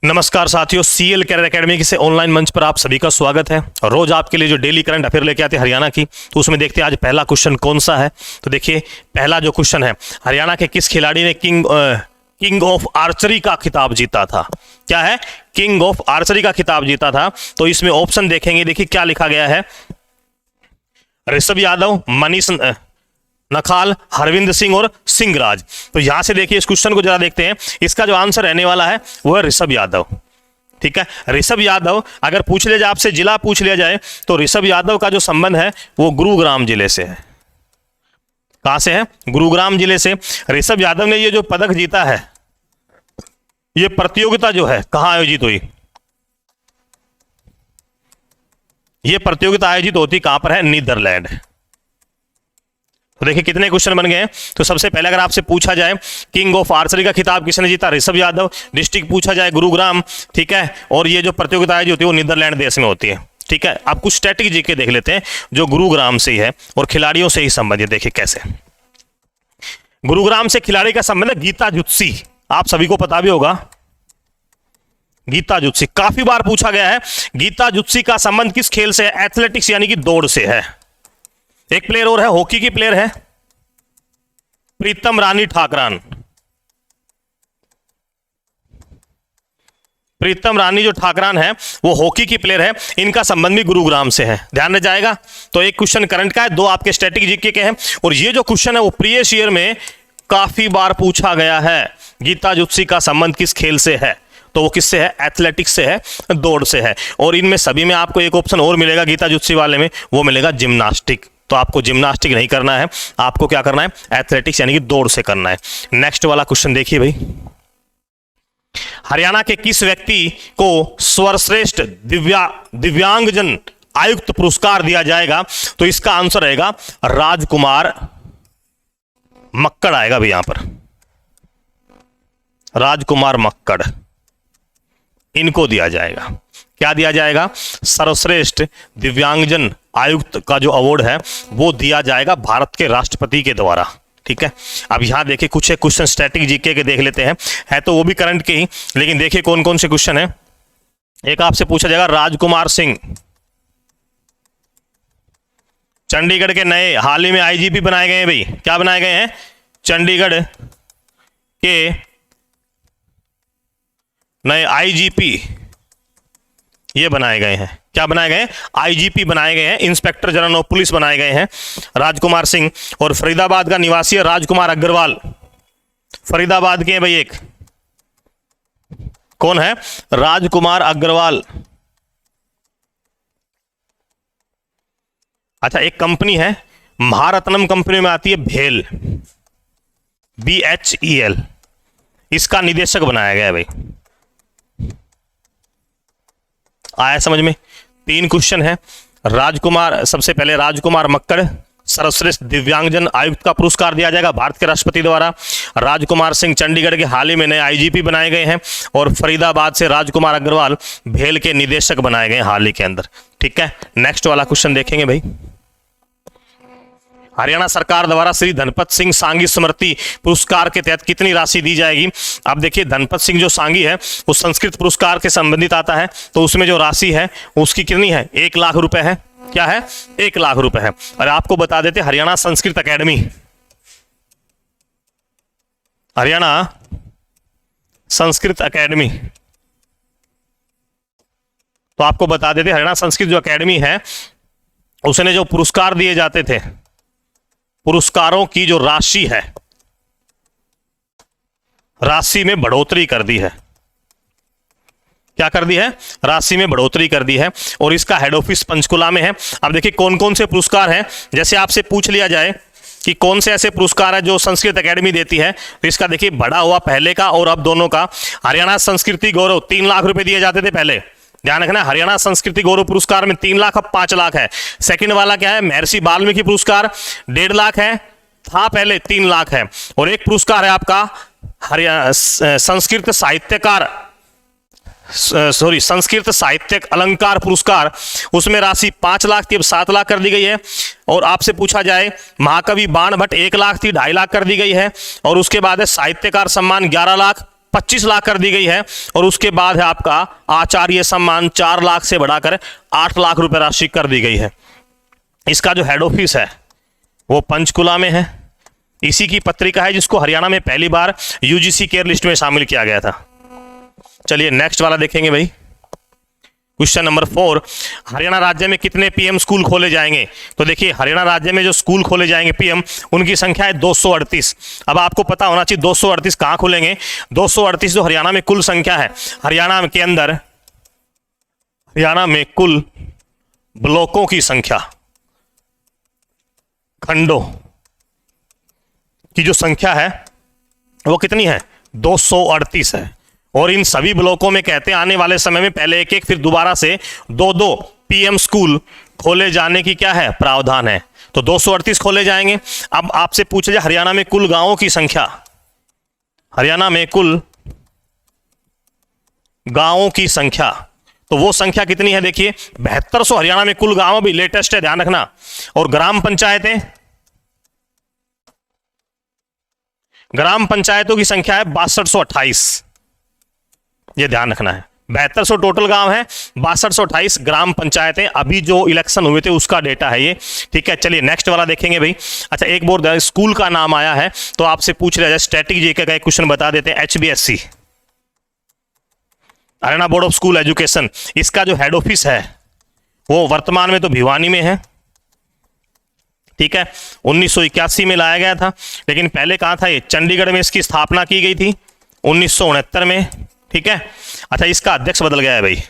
नमस्कार साथियों, CL career academy के से ऑनलाइन मंच पर आप सभी का स्वागत है। रोज आपके लिए जो डेली करंट अफेयर लेके आते हैं हरियाणा की, तो उसमें देखते हैं आज पहला क्वेश्चन कौन सा है। तो देखिए पहला जो क्वेश्चन है, हरियाणा के किस खिलाड़ी ने किंग ऑफ आर्चरी का खिताब जीता था? क्या है? किंग ऑफ आर्चरी का खिताब जीता था। तो इसमें ऑप्शन देखेंगे, देखिए क्या लिखा गया है। ऋषभ यादव, मनीष नखाल, हरविंद सिंह और सिंहराज। तो यहां से देखिए इस क्वेश्चन को जरा देखते हैं। इसका जो आंसर रहने वाला है वो है ऋषभ यादव। ठीक है, ऋषभ यादव अगर पूछ लिया जाए, आपसे जिला पूछ लिया जाए, तो ऋषभ यादव का जो संबंध है वो गुरुग्राम जिले से है। कहां से है? गुरुग्राम जिले से। ऋषभ यादव ने ये जो पदक जीता है, ये प्रतियोगिता जो है कहां आयोजित हुई? ये प्रतियोगिता आयोजित होती कहां पर है? नीदरलैंड। तो देखिए कितने क्वेश्चन बन गए हैं। तो सबसे पहले अगर आपसे पूछा जाए किंग ऑफ आर्चरी का खिताब किसने जीता? ऋषभ यादव। डिस्ट्रिक्ट पूछा जाए गुरुग्राम, ठीक है, और ये जो प्रतियोगिता आयोजित होती है वो नीदरलैंड देश में होती है। ठीक है, आप कुछ स्टैटिक जीके देख लेते हैं जो गुरुग्राम से ही है और खिलाड़ियों से ही संबंधित। देखिए कैसे गुरुग्राम से खिलाड़ी का संबंध है गीता जुत्सी। आप सभी को पता भी होगा गीता जुत्सी, काफी बार पूछा गया है। गीता जुत्सी का संबंध किस खेल से है? एथलेटिक्स यानी कि दौड़ से है। एक प्लेयर और है, हॉकी की प्लेयर है प्रीतम रानी ठाकरान। प्रीतम रानी जो ठाकरान है वो हॉकी की प्लेयर है। इनका संबंध भी गुरुग्राम से है, ध्यान रह जाएगा। तो एक क्वेश्चन करंट का है, दो आपके स्टैटिक जीके के हैं। और ये जो क्वेश्चन है वो प्रीवियस ईयर में काफी बार पूछा गया है। गीता जुत्सी का संबंध किस खेल से है? तो वो किससे है? एथलेटिक्स से है, दौड़ से है। और इनमें सभी में आपको एक ऑप्शन और मिलेगा गीता जुत्सी वाले में, वो मिलेगा जिम्नास्टिक। तो आपको जिम्नास्टिक नहीं करना है, आपको क्या करना है? एथलेटिक्स यानी कि दौड़ से करना है। नेक्स्ट वाला क्वेश्चन देखिए भाई, हरियाणा के किस व्यक्ति को सर्वश्रेष्ठ दिव्यांगजन आयुक्त पुरस्कार दिया जाएगा? तो इसका आंसर रहेगा राजकुमार मक्कड़ आएगा भाई। यहां पर राजकुमार मक्कड़, इनको दिया जाएगा। क्या दिया जाएगा? सर्वश्रेष्ठ दिव्यांगजन आयुक्त का जो अवार्ड है वो दिया जाएगा भारत के राष्ट्रपति के द्वारा। ठीक है, अब यहां देखिए कुछ एक क्वेश्चन स्टैटिक जीके के देख लेते हैं, है तो वो भी करंट के ही, लेकिन देखिए कौन कौन से क्वेश्चन है। एक आपसे पूछा जाएगा राजकुमार सिंह चंडीगढ़ के नए हाल ही में आईजीपी बनाए गए हैं भाई। क्या बनाए गए हैं? चंडीगढ़ के नए आईजीपी ये बनाए गए हैं। क्या बनाए गए? आईजीपी बनाए गए हैं, इंस्पेक्टर जनरल ऑफ पुलिस बनाए गए हैं राजकुमार सिंह। और फरीदाबाद का निवासी है राजकुमार अग्रवाल। फरीदाबाद के हैं भाई। एक कौन है? राजकुमार अग्रवाल। अच्छा, एक कंपनी है महारत्नम कंपनी में आती है भेल, BHEL, इसका निदेशक बनाया गया है भाई। आया समझ में? तीन क्वेश्चन है। राजकुमार, सबसे पहले राजकुमार मक्कड़ सर्वश्रेष्ठ दिव्यांगजन आयुक्त का पुरस्कार दिया जाएगा भारत के राष्ट्रपति द्वारा। राजकुमार सिंह चंडीगढ़ के हाल ही में नए आईजीपी बनाए गए हैं। और फरीदाबाद से राजकुमार अग्रवाल भेल के निदेशक बनाए गए हाल ही के अंदर। ठीक है, नेक्स्ट वाला क्वेश्चन देखेंगे भाई। हरियाणा सरकार द्वारा श्री धनपत सिंह सांगी स्मृति पुरस्कार के तहत कितनी राशि दी जाएगी? अब देखिए धनपत सिंह जो सांगी है वो संस्कृत पुरस्कार के संबंधित आता है, तो उसमें जो राशि है उसकी कितनी है? 1 लाख रुपए है। क्या है? 1 लाख रुपए है। और आपको बता देते हरियाणा संस्कृत अकेडमी, हरियाणा संस्कृत अकेडमी, तो आपको बता देते हरियाणा संस्कृत जो अकेडमी है उसने जो पुरस्कार दिए जाते थे, पुरस्कारों की जो राशि है, राशि में बढ़ोतरी कर दी है। क्या कर दी है? राशि में बढ़ोतरी कर दी है। और इसका हेड ऑफिस पंचकुला में है। अब देखिए कौन कौन से पुरस्कार हैं। जैसे आपसे पूछ लिया जाए कि कौन से ऐसे पुरस्कार है जो संस्कृत अकेडमी देती है, तो इसका देखिए बढ़ा हुआ पहले का और अब दोनों का। हरियाणा संस्कृति गौरव 3 लाख रुपए दिए जाते थे पहले, ध्यान रखना। हरियाणा संस्कृति गौरव पुरस्कार में 3 लाख, अब 5 लाख है। सेकंड वाला क्या है? महर्षि वाल्मीकि पुरस्कार 1.5 लाख है, था पहले 3 लाख है। और एक पुरस्कार है आपका हरियाणा संस्कृत साहित्यक अलंकार पुरस्कार, उसमें राशि 5 लाख थी, अब 7 लाख कर दी गई है। और आपसे पूछा जाए महाकवि बाण भट्ट 1 लाख थी, 2.5 लाख कर दी गई है। और उसके बाद है साहित्यकार सम्मान 11 लाख, 25 लाख कर दी गई है। और उसके बाद है आपका आचार्य सम्मान 4 लाख से बढ़ाकर 8 लाख रुपए राशि कर दी गई है। इसका जो हेड ऑफिस है वो पंचकुला में है। इसी की पत्रिका है जिसको हरियाणा में पहली बार यूजीसी केयर लिस्ट में शामिल किया गया था। चलिए नेक्स्ट वाला देखेंगे भाई, क्वेश्चन नंबर 4, हरियाणा राज्य में कितने पीएम स्कूल खोले जाएंगे? तो देखिए हरियाणा राज्य में जो स्कूल खोले जाएंगे पीएम, उनकी संख्या है 238। अब आपको पता होना चाहिए 238 कहां खुलेंगे। 238 जो हरियाणा में कुल संख्या है, हरियाणा के अंदर हरियाणा में कुल ब्लॉकों की संख्या, खंडों की जो संख्या है वो कितनी है? 238 है। और इन सभी ब्लॉकों में कहते हैं आने वाले समय में पहले एक एक फिर दोबारा से 2-2 पीएम स्कूल खोले जाने की क्या है? प्रावधान है। तो 238 खोले जाएंगे। अब आपसे पूछा जाए हरियाणा में कुल गांवों की संख्या, हरियाणा में कुल गांवों की संख्या, तो वो संख्या कितनी है? देखिए 7200 हरियाणा में कुल गांव, भी लेटेस्ट है ध्यान रखना। और ग्राम पंचायतों की संख्या है 6228, ये ध्यान रखना है। 7200 टोटल गांव है, 6228 ग्राम पंचायतें। अभी जो इलेक्शन हुए थे उसका डेटा है ये, ठीक है। चलिए नेक्स्ट वाला देखेंगे भाई। अच्छा एक बोर्ड स्कूल का नाम आया है तो आपसे पूछ लिया जाए, स्टैटिक जीके का एक क्वेश्चन बता देते हैं। HBSC, Haryana board of school education, इसका जो हेड ऑफिस है वो वर्तमान में तो भिवानी में है, ठीक है। 1981 में लाया गया था, लेकिन पहले कहां था ये? चंडीगढ़ में इसकी स्थापना की गई थी 1969 में, ठीक है। अच्छा इसका अध्यक्ष बदल गया है भाई,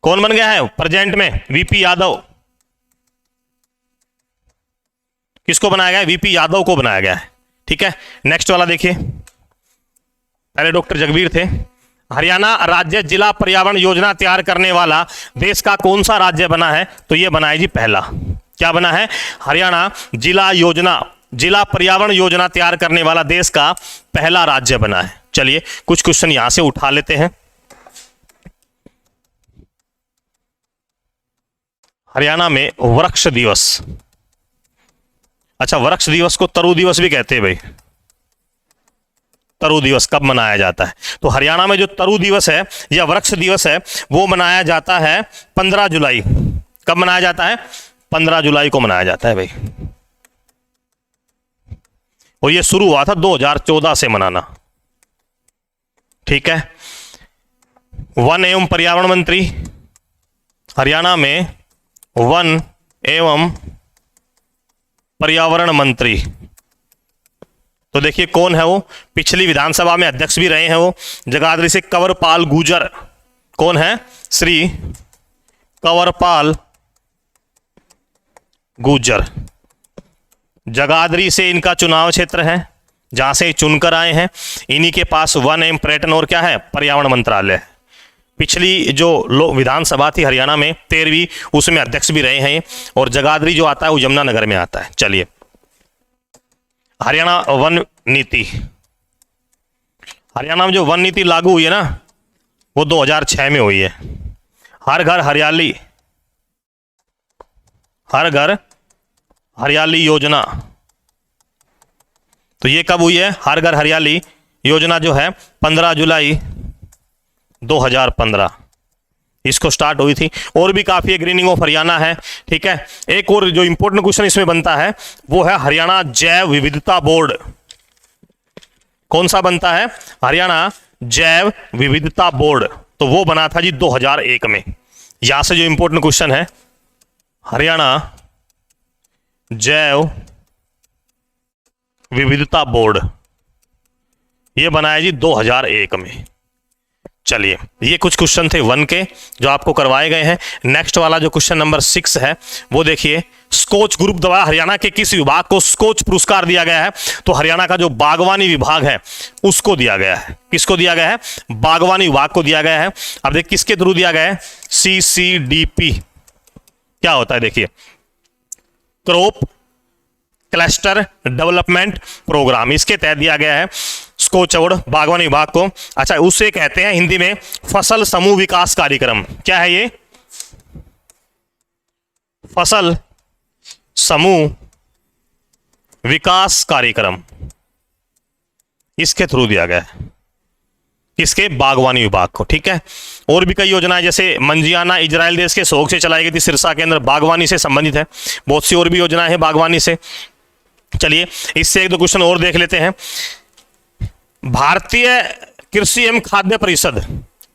कौन बन गया है प्रेजेंट में? वीपी यादव। किसको बनाया गया है? वीपी यादव को बनाया गया है, ठीक है। नेक्स्ट वाला देखिए, पहले डॉक्टर जगबीर थे। हरियाणा राज्य जिला पर्यावरण योजना तैयार करने वाला देश का कौन सा राज्य बना है? तो यह बना है जी पहला। क्या बना है? हरियाणा जिला पर्यावरण योजना तैयार करने वाला देश का पहला राज्य बना है। चलिए कुछ क्वेश्चन यहां से उठा लेते हैं। हरियाणा में वृक्ष दिवस, अच्छा वृक्ष दिवस को तरु दिवस भी कहते हैं भाई। तरु दिवस कब मनाया जाता है? तो हरियाणा में जो तरु दिवस है या वृक्ष दिवस है वो मनाया जाता है 15 जुलाई। कब मनाया जाता है? 15 जुलाई को मनाया जाता है भाई। और ये शुरू हुआ था 2014 से मनाना, ठीक है। वन एवं पर्यावरण मंत्री, हरियाणा में वन एवं पर्यावरण मंत्री, तो देखिए कौन है वो? पिछली विधानसभा में अध्यक्ष भी रहे हैं वो, जगाधरी से कंवरपाल गुर्जर। कौन है? श्री कंवरपाल गुर्जर। जगाधरी से इनका चुनाव क्षेत्र है, जहां से चुनकर आए हैं। इन्हीं के पास वन एवं पर्यटन और क्या है? पर्यावरण मंत्रालय। पिछली जो विधानसभा थी हरियाणा में 13वीं, उसमें अध्यक्ष भी रहे हैं ये। और जगाधरी जो आता है वो यमुनानगर में आता है। चलिए हरियाणा वन नीति, हरियाणा में जो वन नीति लागू हुई है ना वो 2006 में हुई है। हर घर हरियाली, हर घर हरियाली योजना, तो ये कब हुई है? हर घर हरियाली योजना जो है 15 जुलाई 2015 इसको स्टार्ट हुई थी। और भी काफी ग्रीनिंग ऑफ हरियाणा है, ठीक है। एक और जो इंपॉर्टेंट क्वेश्चन इसमें बनता है वो है हरियाणा जैव विविधता बोर्ड। कौन सा बनता है? हरियाणा जैव विविधता बोर्ड, तो वो बना था जी 2001 में। यहां से जो इंपॉर्टेंट क्वेश्चन है, हरियाणा जैव विविधता बोर्ड ये बनाया जी 2001 में। चलिए ये कुछ क्वेश्चन थे वन के जो आपको करवाए गए हैं। नेक्स्ट वाला जो क्वेश्चन नंबर 6 है वो देखिए, स्कोच ग्रुप द्वारा हरियाणा के किस विभाग को स्कोच पुरस्कार दिया गया है? तो हरियाणा का जो बागवानी विभाग है उसको दिया गया है। किसको दिया गया है? बागवानी विभाग को दिया गया है। अब देखिए किसके थ्रू दिया गया है? CCDP क्या होता है देखिए, क्रॉप क्लस्टर डेवलपमेंट प्रोग्राम, इसके तहत दिया गया है स्कोच अवार्ड बागवानी विभाग को। अच्छा उसे कहते हैं हिंदी में फसल समूह विकास कार्यक्रम। क्या है ये? फसल समूह विकास कार्यक्रम, इसके थ्रू दिया गया है, किसके? बागवानी विभाग को। ठीक है, और भी कई योजनाएं जैसे मंजियाना इजराइल देश के सहयोग से चलाई गई थी सिरसा के अंदर, बागवानी से संबंधित है। बहुत सी और भी योजनाएं हैं बागवानी से। चलिए इससे एक दो क्वेश्चन और देख लेते हैं। भारतीय कृषि एवं खाद्य परिषद,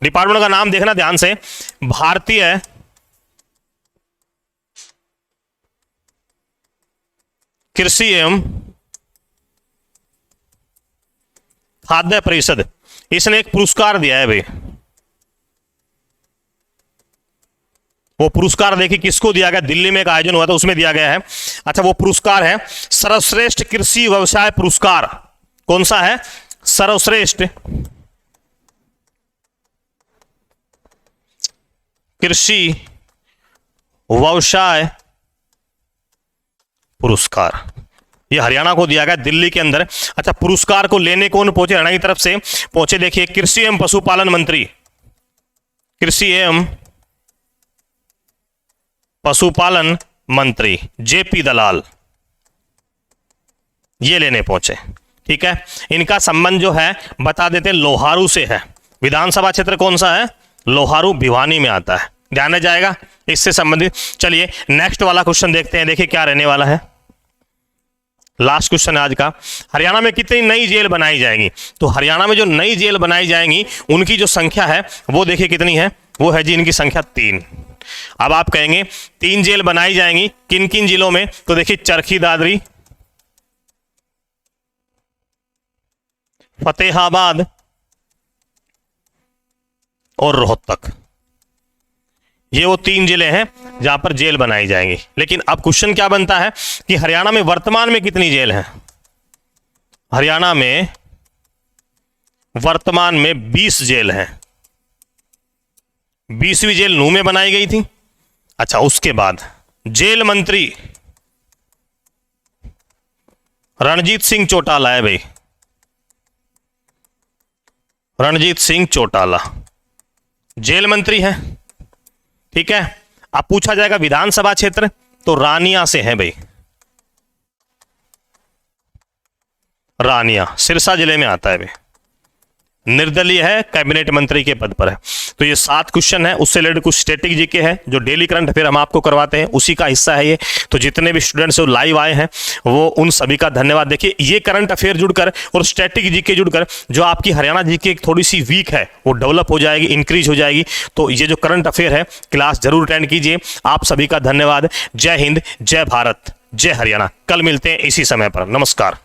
डिपार्टमेंट का नाम देखना ध्यान से, भारतीय कृषि एवं खाद्य परिषद, इसने एक पुरस्कार दिया है भाई। वो पुरस्कार देखिए किसको दिया गया, दिल्ली में एक आयोजन हुआ था उसमें दिया गया है। अच्छा, वो पुरस्कार है सर्वश्रेष्ठ कृषि व्यवसाय पुरस्कार। कौन सा है? सर्वश्रेष्ठ कृषि व्यवसाय पुरस्कार, ये हरियाणा को दिया गया दिल्ली के अंदर। अच्छा, पुरस्कार को लेने कौन पहुंचे? हरियाणा की तरफ से पहुंचे, देखिए कृषि एवं पशुपालन मंत्री, कृषि एवं पशुपालन मंत्री जेपी दलाल, ये लेने पहुंचे। ठीक है, इनका संबंध जो है बता देते हैं लोहारू से है। विधानसभा क्षेत्र कौन सा है? लोहारू भिवानी में आता है, ध्यान में जाएगा इससे संबंधित। चलिए नेक्स्ट वाला क्वेश्चन देखते हैं, देखिए क्या रहने वाला है। लास्ट क्वेश्चन है आज का। हरियाणा में कितनी नई जेल बनाई जाएंगी? तो हरियाणा में जो नई जेल बनाई जाएंगी उनकी जो संख्या है वो देखिए कितनी है, वो है जी इनकी संख्या 3। अब आप कहेंगे 3 जेल बनाई जाएंगी, किन किन जिलों में? तो देखिए चरखी दादरी, फतेहाबाद और रोहतक, ये वो 3 जिले हैं जहां पर जेल बनाई जाएंगी। लेकिन अब क्वेश्चन क्या बनता है कि हरियाणा में वर्तमान में कितनी जेल हैं? हरियाणा में वर्तमान में 20 जेल हैं। 20वीं जेल नूह में बनाई गई थी। अच्छा, उसके बाद जेल मंत्री रणजीत सिंह चौटाला है भाई, रणजीत सिंह चौटाला जेल मंत्री है। ठीक है, अब पूछा जाएगा विधानसभा क्षेत्र, तो रानिया से है भाई, रानिया सिरसा जिले में आता है भाई, निर्दलीय है, कैबिनेट मंत्री के पद पर है। तो ये 7 क्वेश्चन है, उससे रिलेटेड कुछ स्टैटिक जीके है जो डेली करंट अफेयर हम आपको करवाते हैं, उसी का हिस्सा है ये। तो जितने भी स्टूडेंट्स लाइव आए हैं वो उन सभी का धन्यवाद। देखिए ये करंट अफेयर जुड़कर और स्टैटिक जीके जुड़कर जो आपकी हरियाणा जीके थोड़ी सी वीक है वो डेवलप हो जाएगी, इंक्रीज हो जाएगी। तो ये जो करंट अफेयर है क्लास जरूर अटेंड कीजिए। आप सभी का धन्यवाद। जय हिंद, जय भारत, जय हरियाणा। कल मिलते हैं इसी समय पर। नमस्कार।